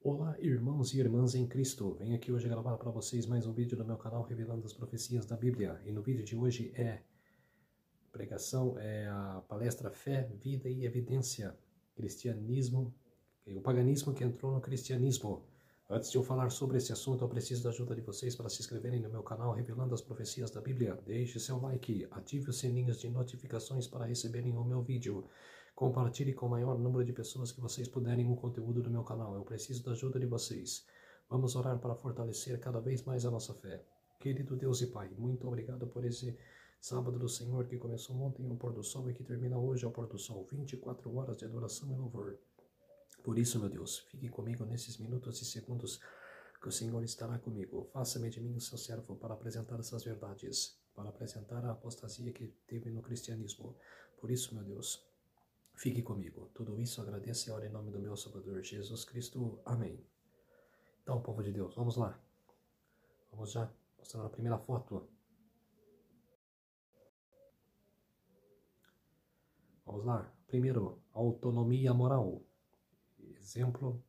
Olá, irmãos e irmãs em Cristo. Venho aqui hoje gravar para vocês mais um vídeo do meu canal revelando as profecias da Bíblia. E no vídeo de hoje a palestra Fé, Vida e Evidência, Cristianismo, o paganismo que entrou no cristianismo. Antes de eu falar sobre esse assunto, eu preciso da ajuda de vocês para se inscreverem no meu canal revelando as profecias da Bíblia. Deixe seu like, ative os sininhos de notificações para receberem o meu vídeo. Compartilhe com o maior número de pessoas que vocês puderem o conteúdo do meu canal. Eu preciso da ajuda de vocês. Vamos orar para fortalecer cada vez mais a nossa fé. Querido Deus e Pai, muito obrigado por esse sábado do Senhor que começou ontem ao pôr do sol e que termina hoje ao pôr do sol. 24 horas de adoração e louvor. Por isso, meu Deus, fique comigo nesses minutos e segundos que o Senhor estará comigo. Faça-me de mim o seu servo para apresentar essas verdades, para apresentar a apostasia que teve no cristianismo. Por isso, meu Deus, fique comigo. Tudo isso agradeço e oro em nome do meu Salvador Jesus Cristo. Amém. Então, povo de Deus, vamos lá. Vamos já mostrar a primeira foto. Vamos lá. Primeiro, autonomia moral. O exemplo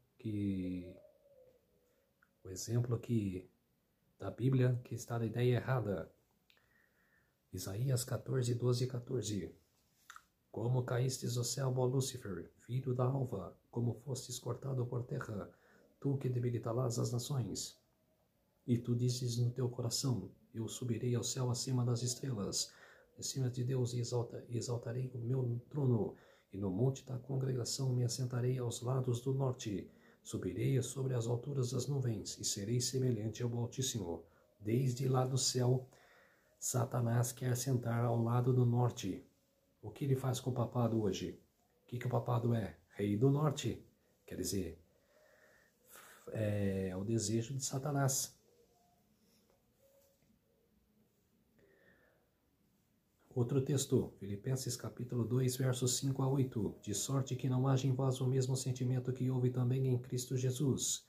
que da Bíblia que está na ideia errada. Isaías 14, 12 e 14. Como caístes do céu, ó Lúcifer, filho da alva, como fostes cortado por terra, tu que debilitarás as nações. E tu dizes no teu coração, eu subirei ao céu acima das estrelas, acima de Deus e exaltarei o meu trono, e no monte da congregação me assentarei aos lados do norte. Subirei sobre as alturas das nuvens, e serei semelhante ao Altíssimo. Desde lá do céu, Satanás quer sentar ao lado do norte. O que ele faz com o papado hoje? O que o papado é? Rei do norte. Quer dizer, é o desejo de Satanás. Outro texto, Filipenses capítulo 2, versos 5 a 8. De sorte que não haja em vós o mesmo sentimento que houve também em Cristo Jesus,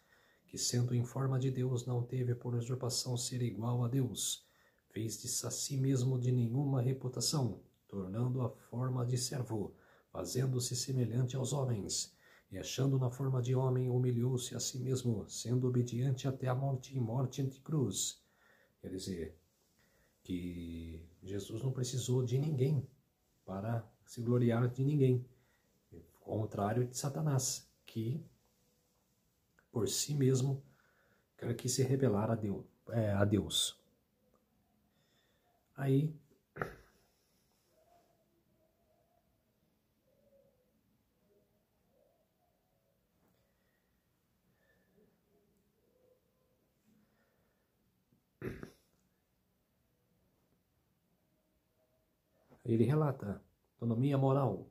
que sendo em forma de Deus não teve por usurpação ser igual a Deus, fez-se a si mesmo de nenhuma reputação, tornando a forma de servo, fazendo-se semelhante aos homens, e achando na forma de homem, humilhou-se a si mesmo, sendo obediente até a morte e morte de cruz. Quer dizer, que Jesus não precisou de ninguém para se gloriar de ninguém, ao contrário de Satanás, que por si mesmo quer se revelar a Deus. Aí ele relata, autonomia moral.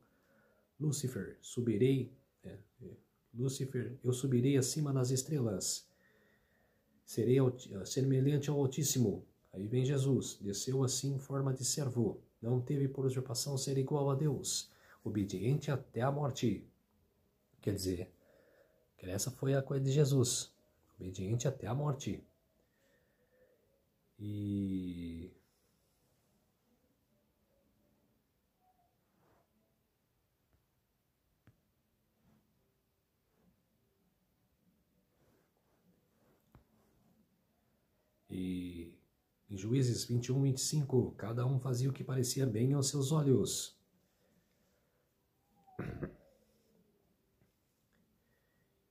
Lúcifer, eu subirei acima das estrelas. Serei semelhante ao Altíssimo. Aí vem Jesus, desceu assim em forma de servo. Não teve por usurpação ser igual a Deus. Obediente até a morte. Quer dizer, que essa foi a coisa de Jesus. Obediente até a morte. E em Juízes 21, 25, cada um fazia o que parecia bem aos seus olhos.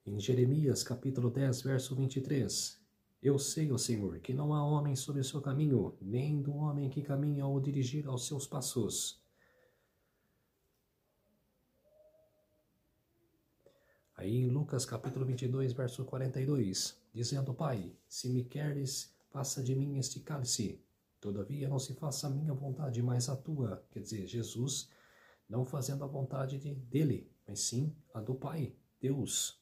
Em Jeremias, capítulo 10, verso 23, eu sei, ó Senhor, que não há homem sobre o seu caminho, nem do homem que caminha ou dirigir aos seus passos. Aí em Lucas, capítulo 22, verso 42, dizendo, Pai, se me queres, passa de mim este cálice. Todavia não se faça a minha vontade, mas a tua. Quer dizer, Jesus não fazendo a vontade dele, mas sim a do Pai, Deus.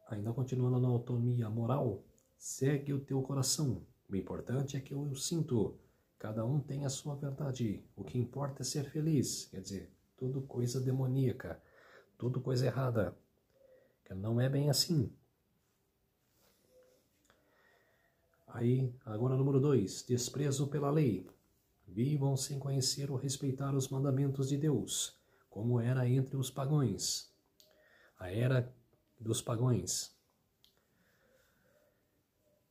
Ainda continuando na autonomia moral, segue o teu coração. O importante é que eu sinto. Cada um tem a sua verdade. O que importa é ser feliz. Quer dizer, tudo coisa demoníaca, tudo coisa errada. Que não é bem assim. Aí, agora número 2, desprezo pela lei. Vivam sem conhecer ou respeitar os mandamentos de Deus, como era entre os pagãos. a era dos pagãos.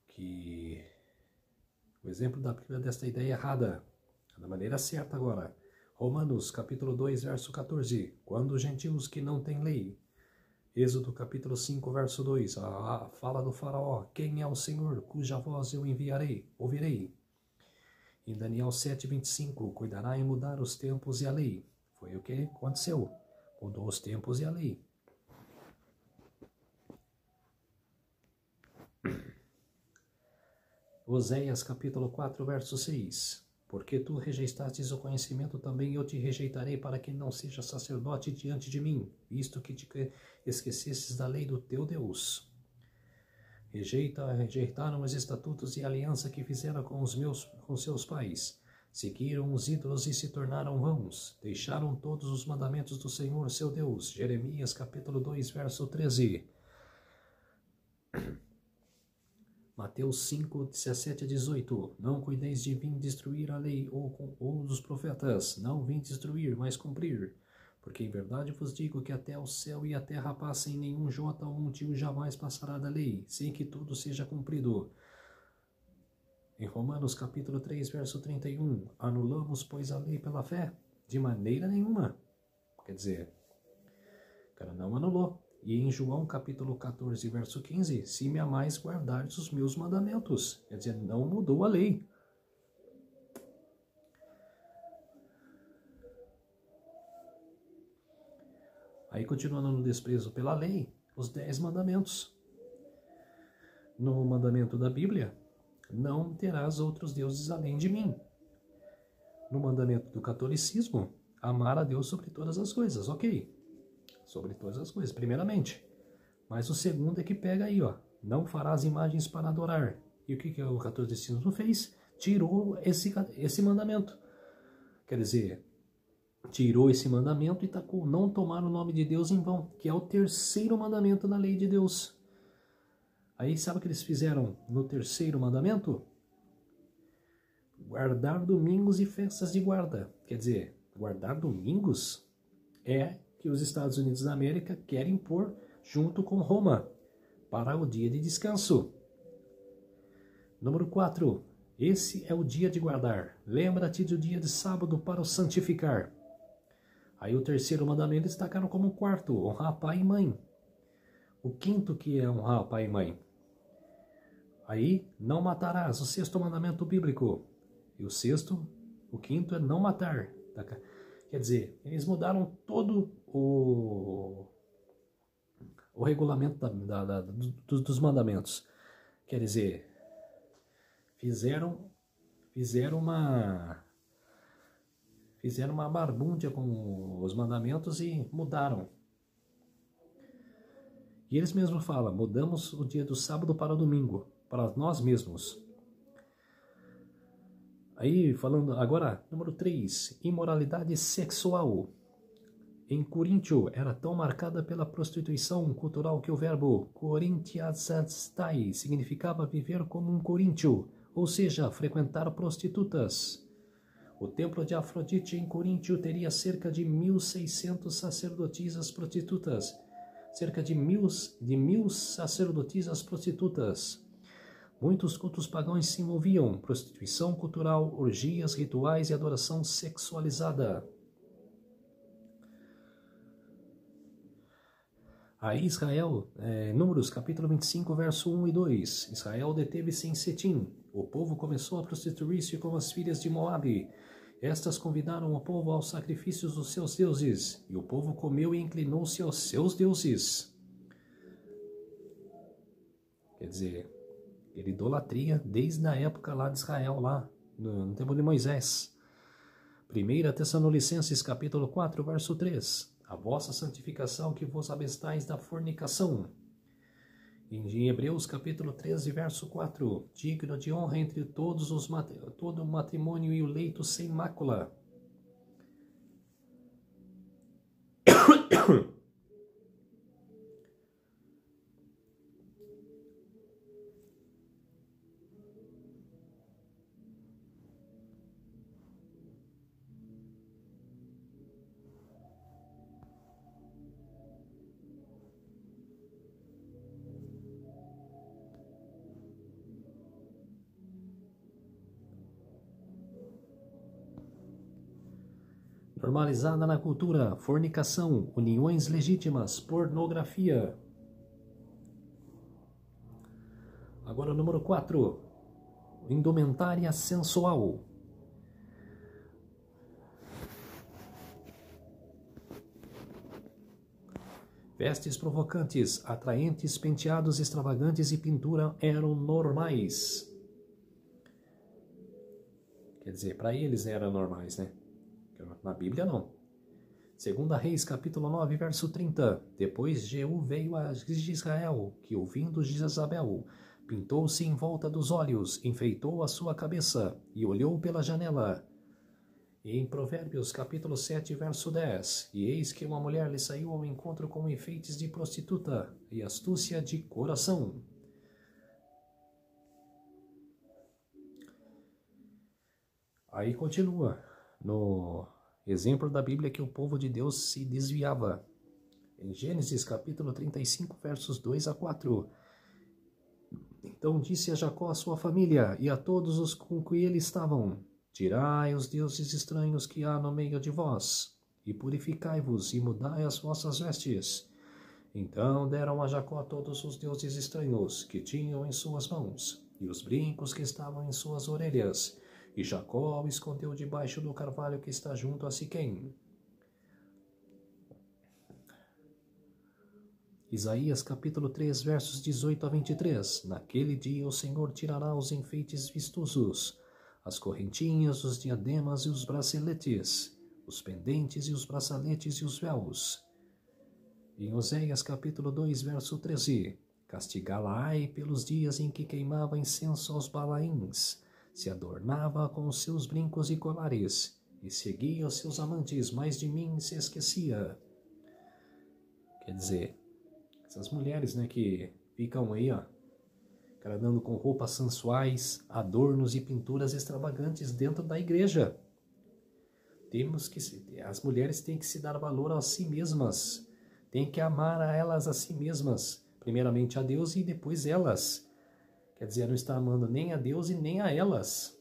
Que o exemplo da Bíblia desta ideia errada, da maneira certa agora. Romanos capítulo 2, verso 14. Quando os gentios que não têm lei. Êxodo capítulo 5, verso 2. A fala do faraó. Quem é o Senhor, cuja voz eu ouvirei? Em Daniel 7, 25. Cuidará em mudar os tempos e a lei. Foi o que aconteceu. Mudou os tempos e a lei. Oséias capítulo 4, verso 6. Porque tu rejeitaste o conhecimento, também eu te rejeitarei, para que não seja sacerdote diante de mim, visto que te esquecesses da lei do teu Deus. Rejeitaram os estatutos e a aliança que fizeram com seus pais. Seguiram os ídolos e se tornaram vãos. Deixaram todos os mandamentos do Senhor, seu Deus. Jeremias capítulo 2, verso 13. Mateus 5, 17 a 18. Não cuideis de vir destruir a lei ou dos profetas. Não vim destruir, mas cumprir. Porque em verdade vos digo que até o céu e a terra passem, nenhum jota ou um tio jamais passará da lei, sem que tudo seja cumprido. Em Romanos capítulo 3, verso 31. Anulamos, pois, a lei pela fé? De maneira nenhuma. Quer dizer, o cara não anulou. E em João capítulo 14, verso 15, se me amais, guardardes os meus mandamentos. Quer dizer, não mudou a lei. Aí, continuando no desprezo pela lei, os 10 mandamentos. No mandamento da Bíblia, não terás outros deuses além de mim. No mandamento do catolicismo, amar a Deus sobre todas as coisas. Ok. Sobre todas as coisas, primeiramente. Mas o segundo é que pega aí, ó. Não farás imagens para adorar. E o que o catolicismo fez? Tirou esse mandamento. Quer dizer, tirou esse mandamento e tacou não tomar o nome de Deus em vão, que é o terceiro mandamento da lei de Deus. Aí sabe o que eles fizeram no terceiro mandamento? Guardar domingos e festas de guarda. Quer dizer, guardar domingos é que os Estados Unidos da América querem pôr junto com Roma para o dia de descanso. Número 4. Esse é o dia de guardar. Lembra-te do dia de sábado para o santificar. Aí o terceiro mandamento eles destacaram como quarto, honrar pai e mãe. O quinto que é honrar pai e mãe. Aí, não matarás, o sexto mandamento bíblico. E o quinto é não matar. Quer dizer, eles mudaram todo o regulamento dos mandamentos. Quer dizer, fizeram uma barbúndia com os mandamentos e mudaram. E eles mesmos falam, mudamos o dia do sábado para o domingo, para nós mesmos. Aí, falando agora, número 3, imoralidade sexual. Em Coríntio, era tão marcada pela prostituição cultural que o verbo corintiazastai significava viver como um coríntio, ou seja, frequentar prostitutas. O templo de Afrodite em Coríntio teria cerca de 1.600 sacerdotisas prostitutas. Cerca de mil sacerdotisas prostitutas. Muitos cultos pagãos se envolviam, prostituição cultural, orgias, rituais e adoração sexualizada. Aí Israel, Números capítulo 25, verso 1 e 2. Israel deteve-se em Setim. O povo começou a prostituir-se com as filhas de Moabe. Estas convidaram o povo aos sacrifícios dos seus deuses, e o povo comeu e inclinou-se aos seus deuses. Quer dizer, era idolatria desde a época lá de Israel, lá no tempo de Moisés. 1 Tessalonicenses capítulo 4, verso 3. A vossa santificação que vos abstais da fornicação. Em Hebreus capítulo 13, verso 4. Digno de honra entre todo o matrimônio e o leito sem mácula. Normalizada na cultura, fornicação, uniões legítimas, pornografia. Agora, número 4. Indumentária sensual. Vestes provocantes, atraentes, penteados extravagantes e pintura eram normais. Quer dizer, para eles eram normais, né? Na Bíblia não. 2 Reis, capítulo 9, verso 30. Depois Jeú veio a Israel, que ouvindo Jezabel, pintou-se em volta dos olhos, enfeitou a sua cabeça e olhou pela janela. E em Provérbios, capítulo 7, verso 10. E eis que uma mulher lhe saiu ao encontro com enfeites de prostituta e astúcia de coração. Aí continua, no exemplo da Bíblia que o povo de Deus se desviava. Em Gênesis, capítulo 35, versos 2 a 4. Então disse a Jacó a sua família e a todos os com que ele estavam: tirai os deuses estranhos que há no meio de vós, e purificai-vos, e mudai as vossas vestes. Então deram a Jacó todos os deuses estranhos que tinham em suas mãos, e os brincos que estavam em suas orelhas, e Jacó o escondeu debaixo do carvalho que está junto a Siquém. Isaías capítulo 3, versos 18 a 23. Naquele dia o Senhor tirará os enfeites vistosos, as correntinhas, os diademas e os braceletes, os pendentes e os braçaletes e os véus. Em Oséias capítulo 2, verso 13. Castigá-la-ai pelos dias em que queimava incenso aos Balaíns, se adornava com os seus brincos e colares, e seguia os seus amantes, mas de mim se esquecia. Quer dizer, essas mulheres, né, que ficam aí, dando com roupas sensuais, adornos e pinturas extravagantes dentro da igreja. As mulheres têm que se dar valor a si mesmas, têm que amar a elas a si mesmas, primeiramente a Deus e depois elas. Quer dizer, não está amando nem a Deus e nem a elas.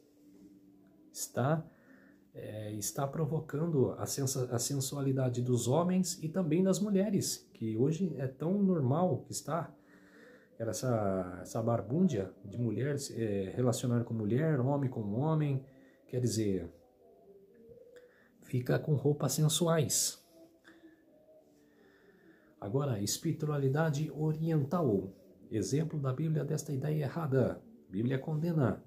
Está provocando a sensualidade dos homens e também das mulheres, que hoje é tão normal que está essa barbúndia de mulher relacionar com mulher, homem com homem, quer dizer, fica com roupas sensuais. Agora, espiritualidade oriental, exemplo da Bíblia desta ideia errada. Bíblia condena.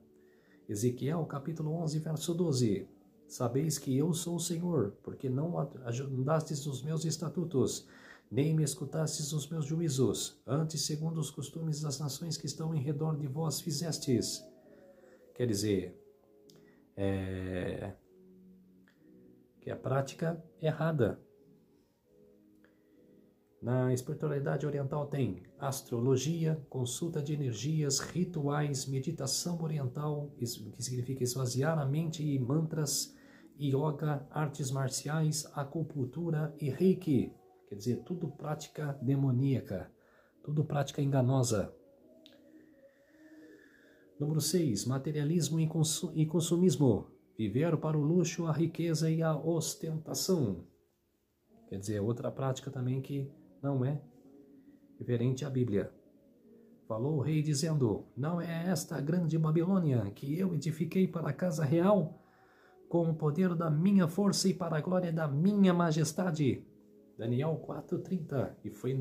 Ezequiel capítulo 11, verso 12. Sabeis que eu sou o Senhor, porque não andastes os meus estatutos, nem me escutastes os meus juízos, antes segundo os costumes das nações que estão em redor de vós fizestes. Quer dizer, que a prática é errada. Na espiritualidade oriental tem astrologia, consulta de energias, rituais, meditação oriental, que significa esvaziar a mente, e mantras, yoga, artes marciais, acupuntura e reiki. Quer dizer, tudo prática demoníaca, tudo prática enganosa. Número 6. Materialismo e consumismo. Viver para o luxo, a riqueza e a ostentação. Quer dizer, outra prática também que não é referente à Bíblia. Falou o rei dizendo: não é esta a grande Babilônia que eu edifiquei para a casa real, com o poder da minha força e para a glória da minha majestade. Daniel 4:30. E foi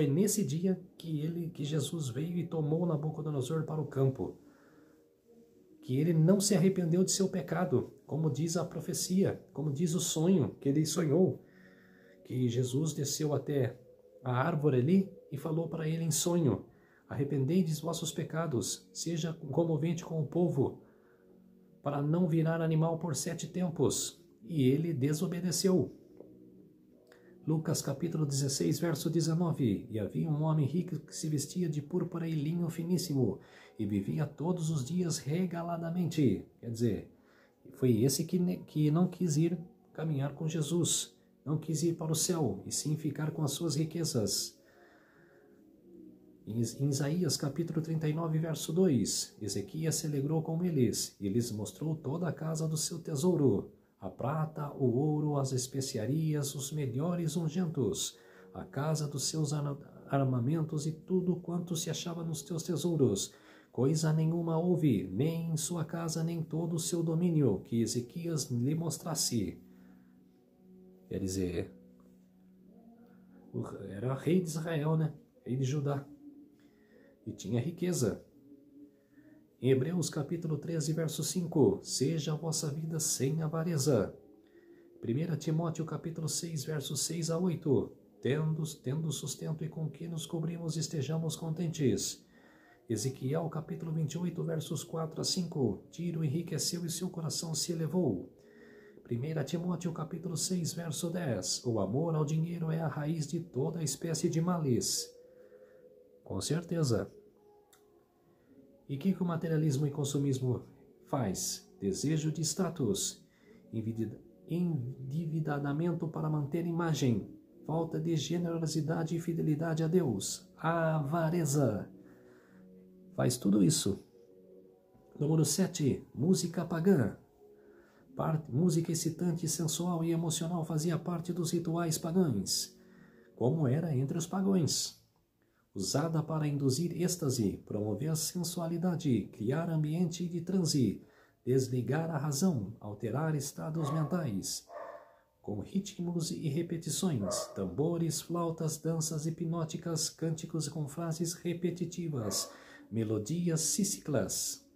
nesse dia que Jesus veio e tomou Nabucodonosor para o campo. Que ele não se arrependeu de seu pecado, como diz a profecia, como diz o sonho que ele sonhou. Que Jesus desceu até a árvore ali e falou para ele em sonho: arrependei-vos dos vossos pecados, seja comovente com o povo, para não virar animal por 7 tempos. E ele desobedeceu. Lucas capítulo 16, verso 19. E havia um homem rico que se vestia de púrpura e linho finíssimo, e vivia todos os dias regaladamente. Quer dizer, foi esse que não quis ir caminhar com Jesus, não quis ir para o céu, e sim ficar com as suas riquezas. Em Isaías capítulo 39, verso 2, Ezequias se alegrou com eles, e lhes mostrou toda a casa do seu tesouro. a prata, o ouro, as especiarias, os melhores ungentos, a casa dos seus armamentos e tudo quanto se achava nos teus tesouros. Coisa nenhuma houve, nem em sua casa, nem todo o seu domínio, que Ezequias lhe mostrasse. Quer dizer, era rei de Israel, né? Rei de Judá. E tinha riqueza. Em Hebreus capítulo 13, verso 5, seja a vossa vida sem avareza. 1 Timóteo capítulo 6, versos 6 a 8, tendo sustento e com que nos cobrimos estejamos contentes. Ezequiel capítulo 28, versos 4 a 5, Tiro enriqueceu e seu coração se elevou. 1 Timóteo capítulo 6, verso 10, o amor ao dinheiro é a raiz de toda espécie de males. Com certeza. E o que o materialismo e consumismo faz? Desejo de status, endividamento para manter imagem, falta de generosidade e fidelidade a Deus, avareza. Faz tudo isso. Número 7, música pagã. Música excitante, sensual e emocional fazia parte dos rituais pagãos, como era entre os pagãos. Usada para induzir êxtase, promover sensualidade, criar ambiente de transe, desligar a razão, alterar estados mentais. Com ritmos e repetições, tambores, flautas, danças hipnóticas, cânticos com frases repetitivas, melodias cíclicas.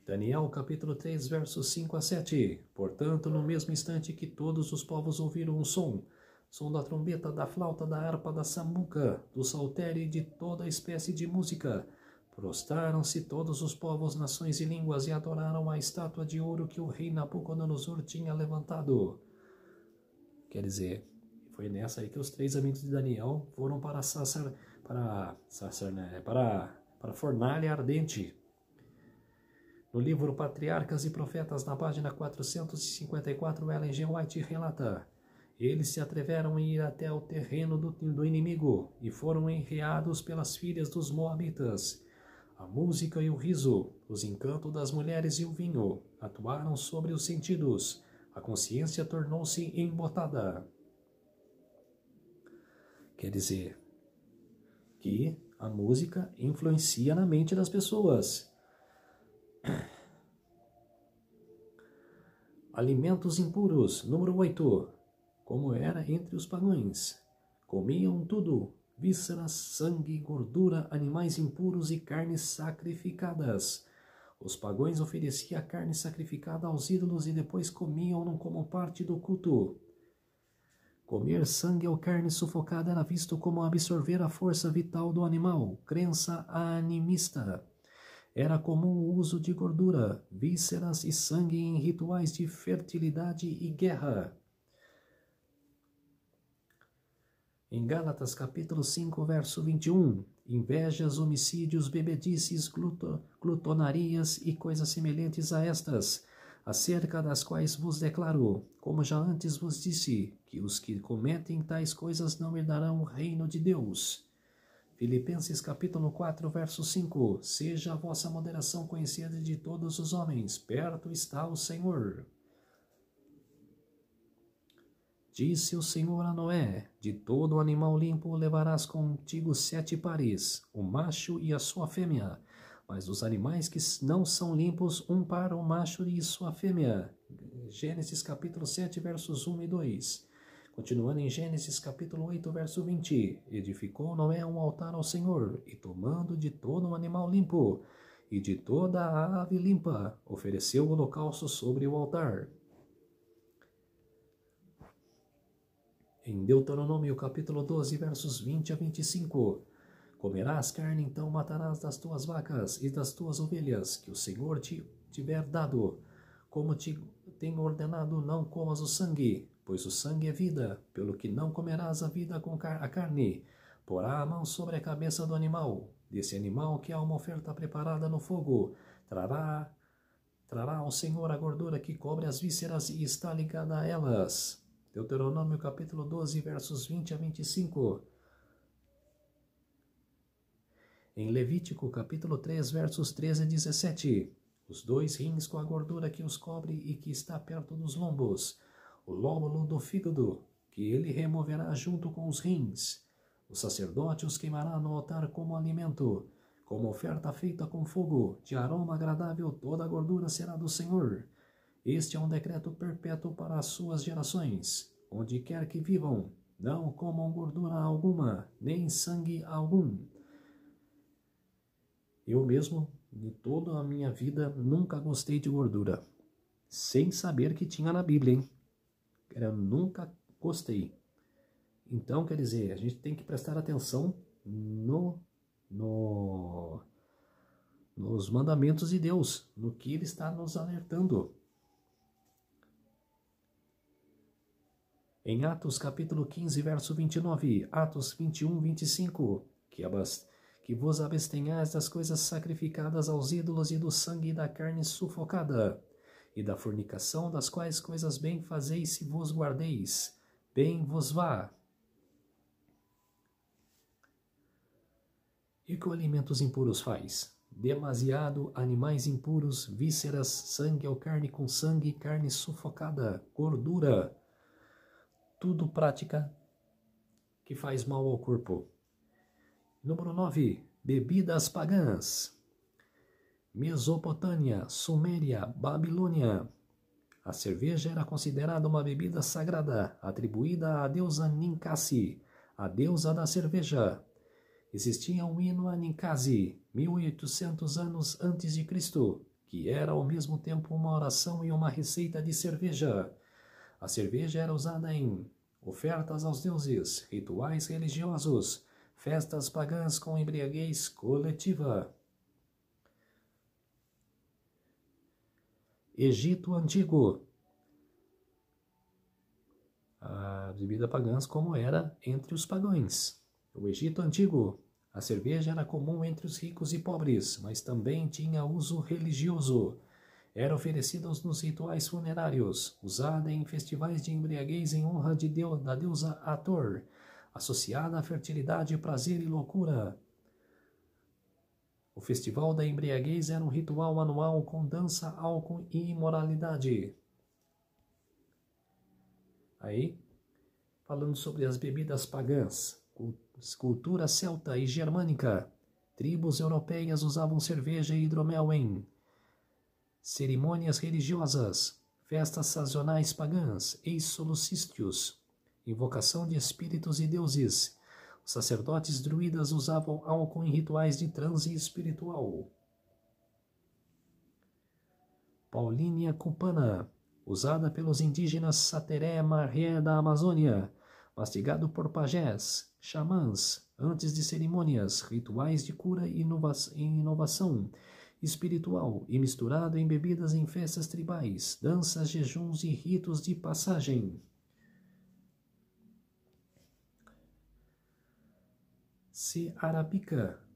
Daniel capítulo 3, versos 5 a 7. Portanto, no mesmo instante que todos os povos ouviram um som da trombeta, da flauta, da harpa, da sambuca, do saltério e de toda espécie de música, prostraram-se todos os povos, nações e línguas e adoraram a estátua de ouro que o rei Nabucodonosor tinha levantado. Quer dizer, foi nessa aí que os 3 amigos de Daniel foram para a fornalha ardente. No livro Patriarcas e Profetas, na página 454, Ellen G. White relata: eles se atreveram a ir até o terreno do inimigo e foram enreados pelas filhas dos Moabitas. A música e o riso, os encantos das mulheres e o vinho atuaram sobre os sentidos. A consciência tornou-se embotada. Quer dizer que a música influencia na mente das pessoas. Alimentos impuros, número 8. Como era entre os pagãos. Comiam tudo, vísceras, sangue, gordura, animais impuros e carnes sacrificadas. Os pagãos ofereciam a carne sacrificada aos ídolos e depois comiam como parte do culto. Comer sangue ou carne sufocada era visto como absorver a força vital do animal, crença animista. Era comum o uso de gordura, vísceras e sangue em rituais de fertilidade e guerra. Em Gálatas capítulo 5, verso 21, invejas, homicídios, bebedices, glutonarias e coisas semelhantes a estas, acerca das quais vos declaro, como já antes vos disse, que os que cometem tais coisas não herdarão o reino de Deus. Filipenses capítulo 4, verso 5, seja a vossa moderação conhecida de todos os homens, perto está o Senhor. Disse o Senhor a Noé, de todo animal limpo levarás contigo 7 pares, o macho e a sua fêmea, mas dos animais que não são limpos, um par, o macho e sua fêmea. Gênesis capítulo 7, versos 1 e 2. Continuando em Gênesis capítulo 8, verso 20, edificou Noé um altar ao Senhor, e tomando de todo um animal limpo, e de toda a ave limpa, ofereceu o holocausto sobre o altar. Em Deuteronômio capítulo 12, versos 20 a 25, comerás carne, então matarás das tuas vacas e das tuas ovelhas, que o Senhor te tiver dado, como te tenho ordenado, não comas o sangue, pois o sangue é vida, pelo que não comerás a vida com a carne. Porá a mão sobre a cabeça do animal, desse animal que há uma oferta preparada no fogo. Trará ao Senhor a gordura que cobre as vísceras e está ligada a elas. Deuteronômio capítulo 12, versos 20 a 25. Em Levítico, capítulo 3, versos 13 e 17. Os 2 rins com a gordura que os cobre e que está perto dos lombos. O lóbulo do fígado, que ele removerá junto com os rins. O sacerdote os queimará no altar como alimento, como oferta feita com fogo, de aroma agradável, toda a gordura será do Senhor. Este é um decreto perpétuo para as suas gerações. Onde quer que vivam, não comam gordura alguma, nem sangue algum. Eu mesmo, de toda a minha vida, nunca gostei de gordura. Sem saber que tinha na Bíblia, hein? Eu nunca gostei. Então, quer dizer, a gente tem que prestar atenção nos mandamentos de Deus, no que Ele está nos alertando. Em Atos capítulo 15, verso 29, Atos 21, 25, que vos abstenhais das coisas sacrificadas aos ídolos e do sangue e da carne sufocada, e da fornicação, das quais coisas bem fazeis se vos guardeis, bem vos vá. E o que o alimentos impuros faz? Demasiado animais impuros, vísceras, sangue ou carne com sangue, carne sufocada, gordura. Tudo prática que faz mal ao corpo. Número 9. Bebidas pagãs. Mesopotâmia, Suméria, Babilônia. A cerveja era considerada uma bebida sagrada, atribuída à deusa Ninkasi, a deusa da cerveja. Existia um hino a Ninkasi, 1800 anos antes de Cristo, que era ao mesmo tempo uma oração e uma receita de cerveja. A cerveja era usada em ofertas aos deuses, rituais religiosos, festas pagãs com embriaguez coletiva. Egito Antigo. A bebida pagãs como era entre os pagãos. O Egito Antigo. A cerveja era comum entre os ricos e pobres, mas também tinha uso religioso. Era oferecida nos rituais funerários, usada em festivais de embriaguez em honra da deusa Hathor, associada à fertilidade, prazer e loucura. O festival da embriaguez era um ritual anual com dança, álcool e imoralidade. Aí, falando sobre as bebidas pagãs, cultura celta e germânica, tribos europeias usavam cerveja e hidromel em cerimônias religiosas, festas sazonais pagãs, ex-solstícios, invocação de espíritos e deuses. Os sacerdotes druidas usavam álcool em rituais de transe espiritual. Paulínia cupana, usada pelos indígenas Sateré Marré da Amazônia, mastigado por pajés, xamãs, antes de cerimônias, rituais de cura e inovação espiritual e misturado em bebidas em festas tribais, danças, jejuns e ritos de passagem.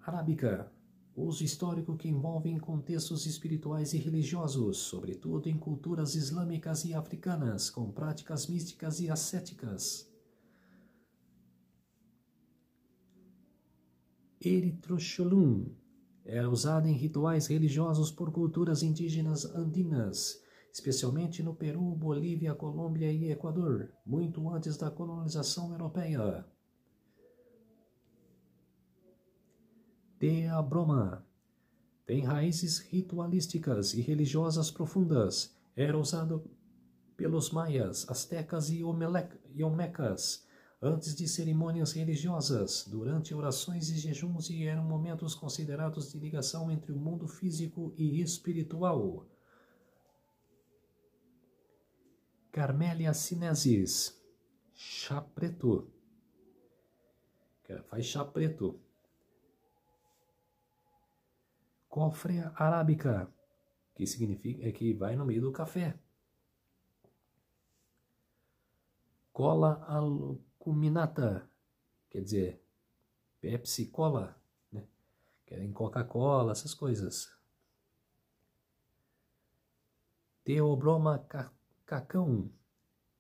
Arábica, uso histórico que envolve contextos espirituais e religiosos, sobretudo em culturas islâmicas e africanas, com práticas místicas e ascéticas. Eritroxolum era usada em rituais religiosos por culturas indígenas andinas, especialmente no Peru, Bolívia, Colômbia e Equador, muito antes da colonização europeia. Teabroma tem raízes ritualísticas e religiosas profundas. Era usado pelos maias, astecas e olmecas antes de cerimônias religiosas, durante orações e jejuns, e eram momentos considerados de ligação entre o mundo físico e espiritual. Carmélia sinensis, chá preto. Faz chá preto. Cofrea arábica, que significa que vai no meio do café. Cola aluminata, quer dizer, Pepsi Cola, né? Querem Coca-Cola, essas coisas. Teobroma cacão,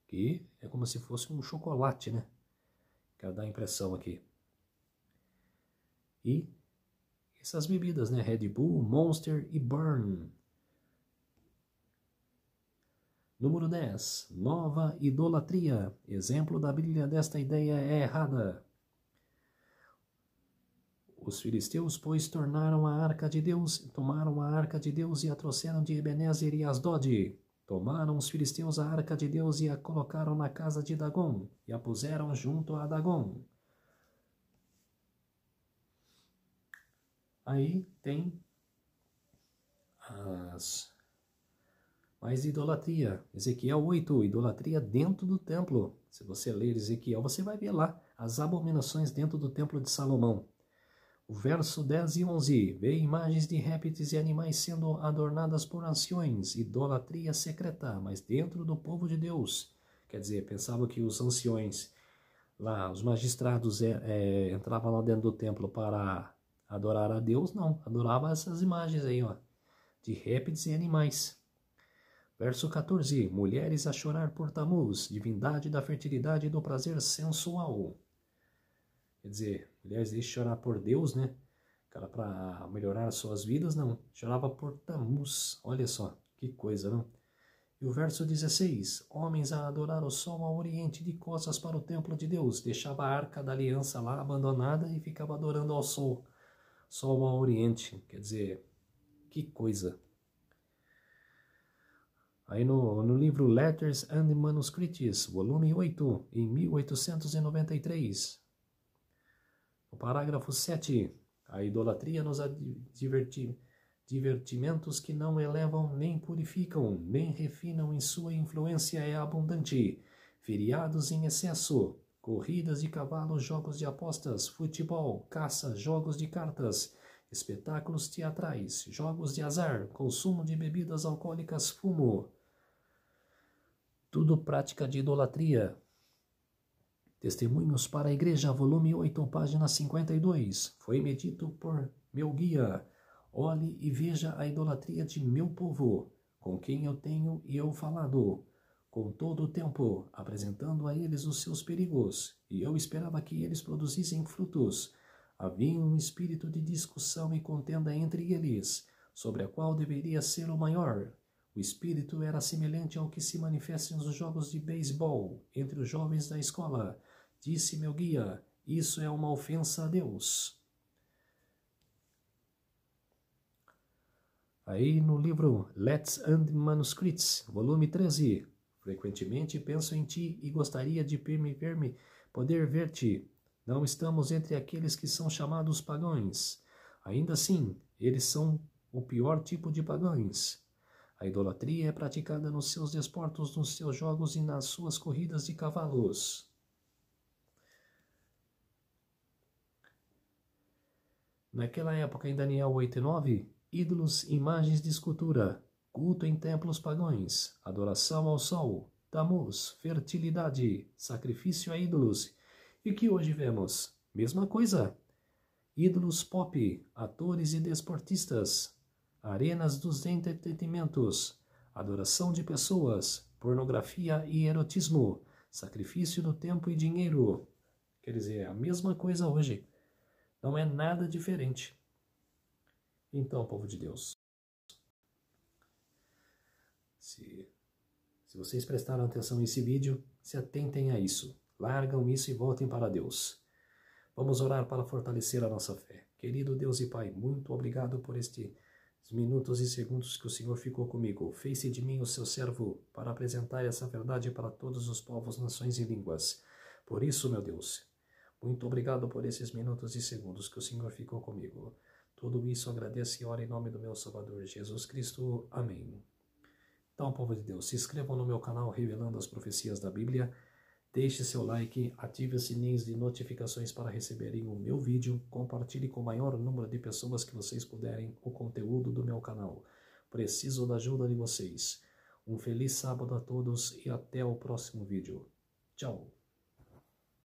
que é como se fosse um chocolate, né? Quero dar a impressão aqui. E essas bebidas, né? Red Bull, Monster e Burn. Número 10. Nova idolatria. Exemplo da Bíblia desta ideia é errada. Os filisteus, pois, tomaram a arca de Deus e a trouxeram de Ebenezer e Asdod. Tomaram os filisteus a arca de Deus e a colocaram na casa de Dagom, e a puseram junto a Dagom. Aí tem mais idolatria. Ezequiel 8, idolatria dentro do templo. Se você ler Ezequiel, você vai ver lá as abominações dentro do templo de Salomão. O verso 10 e 11, vê imagens de répteis e animais sendo adornadas por anciões, idolatria secreta, mas dentro do povo de Deus. Quer dizer, pensava que os anciões, lá, os magistrados entravam lá dentro do templo para adorar a Deus, não, adorava essas imagens aí, ó, de répteis e animais. Verso 14, mulheres a chorar por Tamuz, divindade da fertilidade e do prazer sensual. Quer dizer, mulheres deixam chorar por Deus, né? Cara, para melhorar as suas vidas, não. Chorava por Tamuz. Olha só, que coisa, não? E o verso 16. Homens a adorar o sol ao oriente de costas para o templo de Deus. Deixava a arca da aliança lá abandonada e ficava adorando ao sol. Sol ao oriente. Quer dizer, que coisa. Aí no livro Letters and Manuscripts, volume 8, em 1893... No parágrafo 7, a idolatria nos divertimentos que não elevam, nem purificam, nem refinam em sua influência é abundante. Feriados em excesso, corridas de cavalos, jogos de apostas, futebol, caça, jogos de cartas, espetáculos teatrais, jogos de azar, consumo de bebidas alcoólicas, fumo. Tudo prática de idolatria. Testemunhos para a Igreja, volume 8, página 52. Foi-me dito por meu guia: olhe e veja a idolatria de meu povo, com quem eu tenho e eu falado, com todo o tempo, apresentando a eles os seus perigos, e eu esperava que eles produzissem frutos. Havia um espírito de discussão e contenda entre eles, sobre a qual deveria ser o maior. O espírito era semelhante ao que se manifesta nos jogos de beisebol entre os jovens da escola. Disse meu guia, isso é uma ofensa a Deus. Aí no livro Letters and Manuscripts, volume 13, frequentemente penso em ti e gostaria de poder ver-te. Não estamos entre aqueles que são chamados pagãos. Ainda assim, eles são o pior tipo de pagãos. A idolatria é praticada nos seus desportos, nos seus jogos e nas suas corridas de cavalos. Naquela época, em Daniel 8 e 9, ídolos, imagens de escultura, culto em templos pagãos, adoração ao sol, Tamuz, fertilidade, sacrifício a ídolos. E que hoje vemos? Mesma coisa. Ídolos pop, atores e desportistas, arenas dos entretenimentos, adoração de pessoas, pornografia e erotismo, sacrifício do tempo e dinheiro. Quer dizer, é a mesma coisa hoje. Não é nada diferente. Então, povo de Deus, se vocês prestaram atenção nesse vídeo, se atentem a isso. Largam isso e voltem para Deus. Vamos orar para fortalecer a nossa fé. Querido Deus e Pai, muito obrigado por estes minutos e segundos que o Senhor ficou comigo. Fez-se de mim o seu servo para apresentar essa verdade para todos os povos, nações e línguas. Por isso, meu Deus, muito obrigado por esses minutos e segundos que o Senhor ficou comigo. Tudo isso agradeço e oro em nome do meu Salvador Jesus Cristo. Amém. Então, povo de Deus, se inscrevam no meu canal Revelando as Profecias da Bíblia. Deixe seu like, ative os sininhos de notificações para receberem o meu vídeo. Compartilhe com o maior número de pessoas que vocês puderem o conteúdo do meu canal. Preciso da ajuda de vocês. Um feliz sábado a todos e até o próximo vídeo. Tchau.